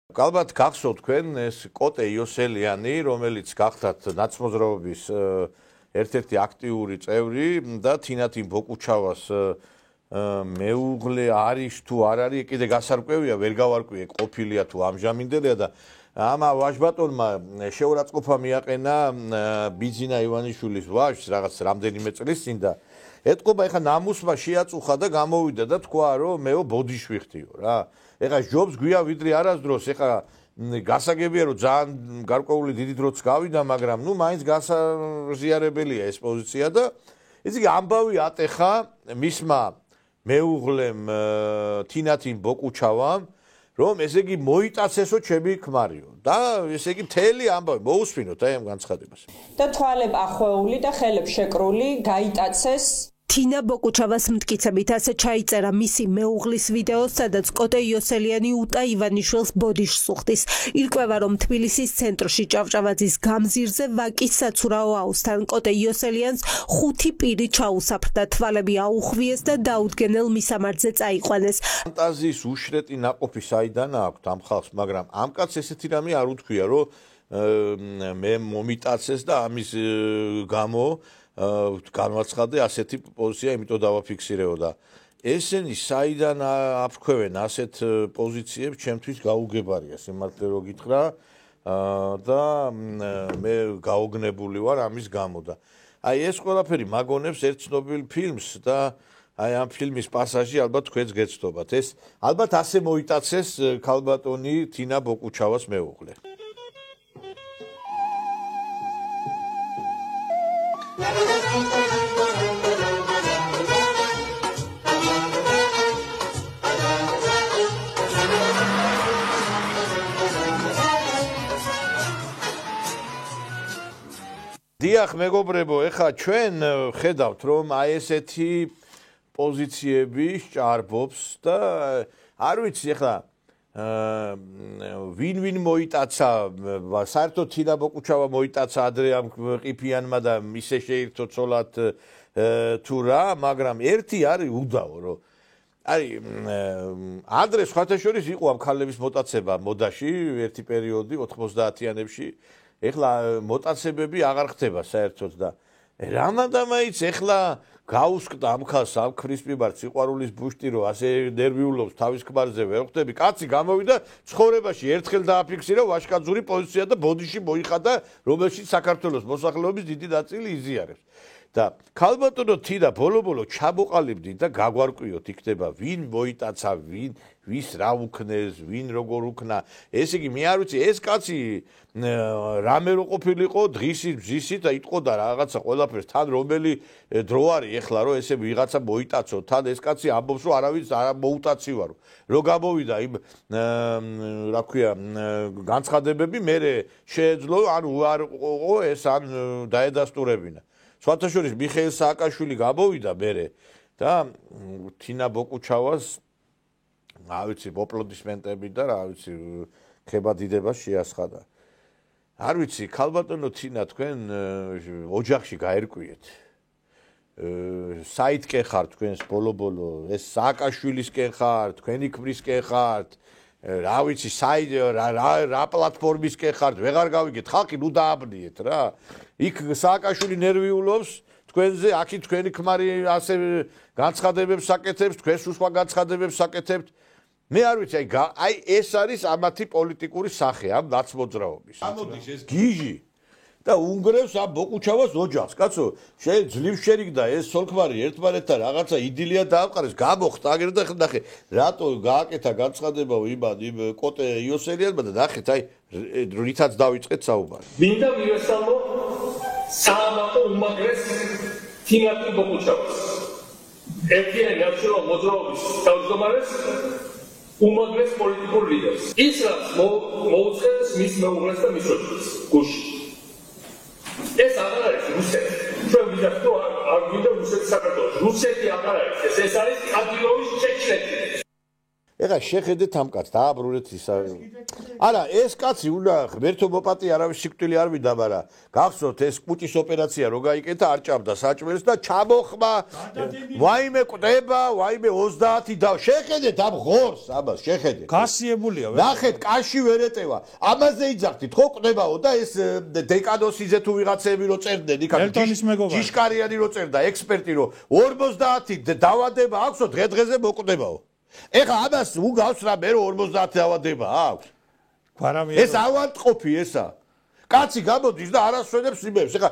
Ალბათ გახსოვთ თქვენ ეს კოტე იოსელიანი, რომელიც გახდათ ნაცმოძრაობის ერთ-ერთი აქტიური წევრი და თინათინ ბოკუჩავას მეუღლე არის თუ არ არის, კიდე გასარკვევია, ვერ გავარკვიე ყოფილია თუ ამჟამინდელია და ამ ვაჟბატონმა შეურაცხყოფა მიაყენა ბიძინა ივანიშვილის ვაჟს რაღაც რამდენიმე წლის წინ და ეთყობა ეხა ნამუსმა შეაწუხა და გამოვიდა და თქვა რომ მეო ბოდიში ვიხდიო რა. ეხა ჯობს გვია ვიდრე არასდროს, ეხა გასაგებია რომ ძალიან გარკვეული დიდი დროც გავიდა, მაგრამ ნუ მაინც გასაზიარებელია ეს პოზიცია და ესე იგი ამბავი ატეხა მისმა მეუღლემ თინათინ ბოკუჩავამ, რომ ესე იგი მოიტაცესო ჩემი ქმარიო და ესე იგი მთელი ამბავი მოусვინოთ აი ამ განცხადებას. და თვალებ ახვეული და ხელებ შეკრული გაიტაცეს თინა ბოკუჩავას მტკიცებით ასე ჩაიწერა მისი მეუღლის ვიდეო, სადაც კოტე იოსელიანი უტა ივანიშვილს ბოდიშს უხდის. ირკვევა, რომ თბილისის ცენტრში ჭავჭავაძის გამზირზე ვაკის საცურაო აუზთან კოტე იოსელიანს 5 პირი ჩაუსაფრდა, თვალები აუხვიეს და დაუდგენელ მისამართზე წაიყვანეს. ფანტაზიის უშრეტი ნაყოფი საიდან აქვს ამ ხალხს, მაგრამ ამ კაცს ესეთი რამე არ უთქვია, რომ მე მომიტაცეს და ამის გამო განვაცხადე ასეთი პოზიცია, იმიტომ დავაფიქსირეო და ესენი საიდან აფრქვევენ ასეთ პოზიციებს, ჩემთვის გაუგებარია სიმართლე რო გითხრა და მე გაოგნებული ვარ ამის გამო და აი ეს ყველაფერი მაგონებს ერთ ცნობილ ფილმს და აი ამ ფილმის პასაჟი ალბათ თქვენს გეცნობათ. ეს ალბათ ასე მოიტაცეს ქალბატონი თინა ბოკუჩავას მეუღლე. დიახ მეგობრებო, ეხა ჩვენ ხედავთ რომ აი ესეთი პოზიციები სჭარბობს და არ ვიცი ეხლა ვინ მოიტაცა, საერთოდ თინა ბოკუჩავა მოიტაცა ადრე ამ ყიფიანმა და ისე შეირთო ცოლად თუ რა, მაგრამ ერთი არის უდავო რომ არის ადრე სხვათა შორის იყო ამ ქალების მოტაცება მოდაში ერთი პერიოდი 90-იანებში, ეხლა მოტაცებები აღარ ხდება საერთოდ და რამადამაიც ეხლა გაუსკდა ამ ხალხს ამ ქრის მიმართ სიყვარულის ბუშტი რომ ასე ნერვიულობს თავის ქმარზე ვერ ხვდები, კაცი გამოვიდა ცხოვრებაში ერთხელ დააფიქსირა ვაჟკაცური პოზიცია და ბოდიში მოიხადა, რომელშიც საქართველოს მოსახლეობის დიდი ნაწილი იზიარებს. და ქალბატონო თინა ბოლო-ბოლო ჩამოყალიბდით და გაგვარკვიოთ იქნება ვინ მოიტაცა, ვის რა უქნეს, ვინ როგორ უქნა. ესე იგი მე არ ვიცი ეს კაცი რამე რო ყოფილიყო დღისით ბზისით და იტყოდა რაღაცა ყველაფერს თან რომელი დრო არის ეხლა რომ ესე ვიღაცა მოიტაცო, თან ეს კაცი ამბობს რომ არავის არ მოუტაცივარო. რო გამოვიდა იმ რა ქვია განცხადებები მე შეეძლო ან უარყო ეს ან დაედასტურებინა. სხვათა შორის მიხეილ სააკაშვილი გამოვიდა მერე და თინა ბოკუჩავას რა ვიცი აპლოდისმენტები და რა ვიცი ხებადიდება შეასხადა. არ ვიცი ქალბატონო თინა თქვენ ოჯახში გაერკვიეთ. საითკენ ხართ თქვენს ბოლო-ბოლო ეს სააკაშვილისკენ ხართ, თქვენი ქმრისკენ ხართ. რა ვიცი რა პლატფორმისკენ ხართ, ვეღარ გავიგეთ, ხალხი ნუ დააბნიეთ რა. იქ სააკაშვილი ნერვიულობს თქვენზე, აქ თქვენი ქმარი ასე განცხადებებს საკეთებს, თქვენს სხვა განცხადებებს საკეთებთ. მე არ ვიცი, აი ეს არის ამათი პოლიტიკური სახე ამ ნაცმოძრაობის. ამოდის ეს გიჟი და უნგრევს ამ ბოკუჩავას ოჯახს. კაცო, ძლივს შერიგდა ეს სოლქმარი ერთმანეთთან რაღაცა იდილია დაამყარეს, გამოხდა აგერ და ნახე, რატო გააკეთა განცხადება იმ კოტე იოსელიანმა და ნახეთ, აი რითაც დავიწყეთ საუბარი. მინდა მივესალმო საამაყო უმაგრეს თინათინ ბოკუჩავას. ერთიანი ნაციონალ მოძრაობის თავმჯდომარეს უმაგრეს პოლიტიკურ ლიდერს. ის რაც მოუწყეს მის მეუღლეს და მის ოჯახს გუშინ. ეს აღარ არის რუსეთი. ჩვენ ვიდათ რომ არ გვინდა რუსეთი საქართველოს. რუსეთი აღარ არის. ეს არის კადილოვის ჩეჩნეთი. ეხლა შეხედეთ ამ კაცს, დააბრუნეთ ისა. არა, ეს კაცი უნდა ღმერთო მოპატი არავის სიკვდილი არ მინდა, მაგრამ გახსოვთ ეს კუჭის ოპერაცია რო გაიკეთა, არ ჭამდა საჭმელს და ჩამოხმა. ვაიმე კვდება, ვაიმე 30 და შეხედეთ ამ ღორს, ამას შეხედეთ. გასიებულია ნახეთ, კაში ვერ ეტევა. ამაზე იძახდით, ხო კვდებაო და ეს დეკადოსიზე თუ ვიღაცები რო წერდნენ, იქ ჯიშკარიანი რო წერდა, ექსპერტი რო 50 დავადება აქვსო, დღე-დღეზე მოკვდებაო. ეხლა ამას უგავს რა მე 50 დავადება აქვს. ეს ავადმყოფი ესა. კაცი გამოდის და არასვენებს იმებს. ეხლა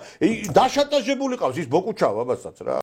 დაშანტაჟებული ყავს ის ბოკუჩავა ამასაც რა.